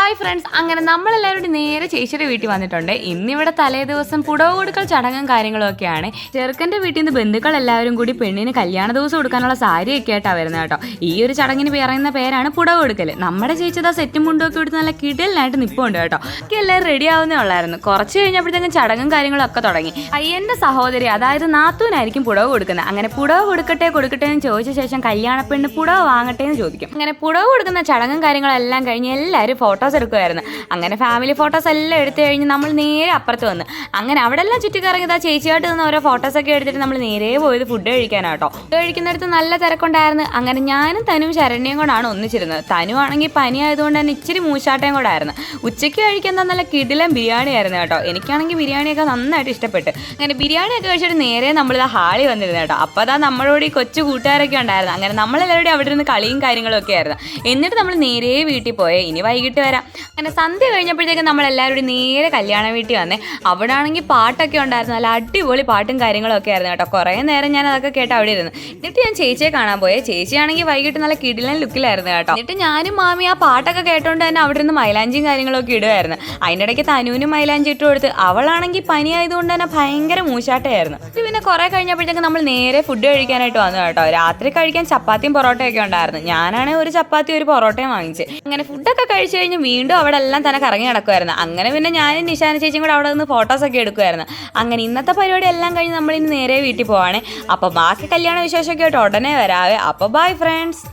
Hi friends, അങ്ങനെ നമ്മളെല്ലാവരും നേരെ ചേച്ചിയുടെ വീട്ടിൽ വന്നിട്ടുണ്ട്. ഇന്നിവിടെ തലേ ദിവസം പുടവ കൊടുക്കൽ ചടങ്ങും കാര്യങ്ങളും ഒക്കെയാണ്. ചെറുക്കൻ്റെ വീട്ടിൽ നിന്ന് ബന്ധുക്കൾ എല്ലാവരും കൂടി പെണ്ണിന് കല്യാണ ദിവസം കൊടുക്കാനുള്ള സാരിയൊക്കെ ആയിട്ടാണ് വരുന്നത് കേട്ടോ. ഈ ഒരു ചടങ്ങിന് പറയുന്ന പേരാണ് പുടവ കൊടുക്കൽ. നമ്മുടെ ചേച്ചിതാ സെറ്റും മുണ്ടും ഒക്കെ എടുത്ത് നല്ല കിടലിനായിട്ട് നിൽപ്പുണ്ട് കേട്ടോ. ഒക്കെ എല്ലാവരും റെഡി ആവുന്നേ ഉള്ളായിരുന്നു. കുറച്ച് കഴിഞ്ഞപ്പോഴത്തേക്കും ചടങ്ങും കാര്യങ്ങളും ഒക്കെ തുടങ്ങി. അയ്യൻ്റെ സഹോദരി, അതായത് നാത്തൂനായിരിക്കും പുടവ കൊടുക്കുന്നത്. അങ്ങനെ പുടവ കൊടുക്കട്ടെ എന്ന് ചോദിച്ച ശേഷം കല്യാണ പെണ്ണ് പുടവ വാങ്ങട്ടെ എന്ന് ചോദിക്കും. അങ്ങനെ പുടവ കൊടുക്കുന്ന ചടങ്ങും കാര്യങ്ങളെല്ലാം കഴിഞ്ഞ് എല്ലാവരും ഫോട്ടോസ് എടുക്കുമായിരുന്നു. അങ്ങനെ ഫാമിലി ഫോട്ടോസ് എല്ലാം എടുത്തു കഴിഞ്ഞ് നമ്മൾ നേരെ അപ്പുറത്ത് വന്ന് അങ്ങനെ അവിടെ എല്ലാം ചുറ്റിക്കറങ്ങിയത് ആ ചേച്ചിയായിട്ട് നിന്ന് ഓരോ ഫോട്ടോസൊക്കെ എടുത്തിട്ട് നമ്മൾ നേരെ പോയത് ഫുഡ് കഴിക്കാനാട്ടോ. ഫുഡ് കഴിക്കുന്നിടത്ത് നല്ല തിരക്കുണ്ടായിരുന്നു. അങ്ങനെ ഞാനും തനുവും ശരണ്യയും കൂടാണ് ഒന്നിച്ചിരുന്നത്. തനു ആണെങ്കിൽ പനി ആയതുകൊണ്ട് തന്നെ ഇച്ചിരി മൂശാട്ടയും കൂടെ ആയിരുന്നു. ഉച്ചയ്ക്ക് കഴിക്കുന്ന നല്ല കിടിലൻ ബിരിയാണി ആയിരുന്നു കേട്ടോ. എനിക്കാണെങ്കിൽ ബിരിയാണിയൊക്കെ നന്നായിട്ട് ഇഷ്ടപ്പെട്ട്. അങ്ങനെ ബിരിയാണിയൊക്കെ കഴിച്ചിട്ട് നേരെ നമ്മളിതാ ഹാളിൽ വന്നിരുന്നു കേട്ടോ. അപ്പോൾ അതാ നമ്മളോട് ഈ കൊച്ചു കൂട്ടുകാരൊക്കെ ഉണ്ടായിരുന്നു. അങ്ങനെ നമ്മളെല്ലാവരും അവിടെ ഇരുന്ന് കളിയും കാര്യങ്ങളും ഒക്കെ ആയിരുന്നു. എന്നിട്ട് നമ്മൾ നേരെ വീട്ടിൽ പോയേ. ഇനി വൈകിട്ട് വരാം. അങ്ങനെ സന്ധ്യ കഴിഞ്ഞപ്പോഴത്തേക്കും നമ്മളെല്ലാവരും നേരെ കല്യാണ വീട്ടിൽ വന്നേ. അവിടെ ആണെങ്കിൽ പാട്ടൊക്കെ ഉണ്ടായിരുന്നു. നല്ല അടിപൊളി പാട്ടും കാര്യങ്ങളും ഒക്കെ ആയിരുന്നു കേട്ടോ. കുറേ നേരം ഞാൻ അതൊക്കെ കേട്ട് അവിടെ ഇരുന്നു. എന്നിട്ട് ഞാൻ ചേച്ചിയെ കാണാൻ പോയേ. ചേച്ചിയാണെങ്കിൽ വൈകിട്ട് നല്ല കിടിലൻ ലുക്കിലായിരുന്നു കേട്ടോ. എന്നിട്ട് ഞാനും മാമി ആ പാട്ടൊക്കെ കേട്ടോണ്ട് തന്നെ അവിടെ നിന്ന് മൈലാഞ്ചിയും കാര്യങ്ങളൊക്കെ ഇടുമായിരുന്നു. അതിൻ്റെ ഇടയ്ക്ക് തനുവിനും മൈലാഞ്ചി ഇട്ട് കൊടുത്ത്. അവളാണെങ്കിൽ പനി ആയതുകൊണ്ട് തന്നെ ഭയങ്കര മൂശാട്ടയായിരുന്നു. പിന്നെ കുറേ കഴിഞ്ഞപ്പോഴത്തേക്കും നമ്മൾ നേരെ ഫുഡ് കഴിക്കാനായിട്ട് വന്നു കേട്ടോ. രാത്രി കഴിക്കാൻ ചപ്പാത്തിയും പൊറോട്ടയൊക്കെ ഉണ്ടായിരുന്നു. ഞാനാണെങ്കിൽ ഒരു ചപ്പാത്തി ഒരു പൊറോട്ടയും വാങ്ങിച്ച്. അങ്ങനെ ഫുഡൊക്കെ കഴിച്ച് കഴിഞ്ഞ് വീണ്ടും അവിടെ എല്ലാം തന്നെ കറങ്ങി നടക്കുമായിരുന്നു. അങ്ങനെ പിന്നെ ഞാനും നിശാന ചേച്ചിയും കൂടെ അവിടെ നിന്ന് ഫോട്ടോസൊക്കെ എടുക്കുമായിരുന്നു. അങ്ങനെ ഇന്നത്തെ പരിപാടി എല്ലാം കഴിഞ്ഞ് നമ്മളിന്ന് നേരെ വീട്ടിൽ പോവാണേ. അപ്പോൾ ബാക്കി കല്യാണ വിശേഷമൊക്കെ ആയിട്ട് ഉടനെ വരാവേ. അപ്പോൾ ബൈ ഫ്രണ്ട്സ്.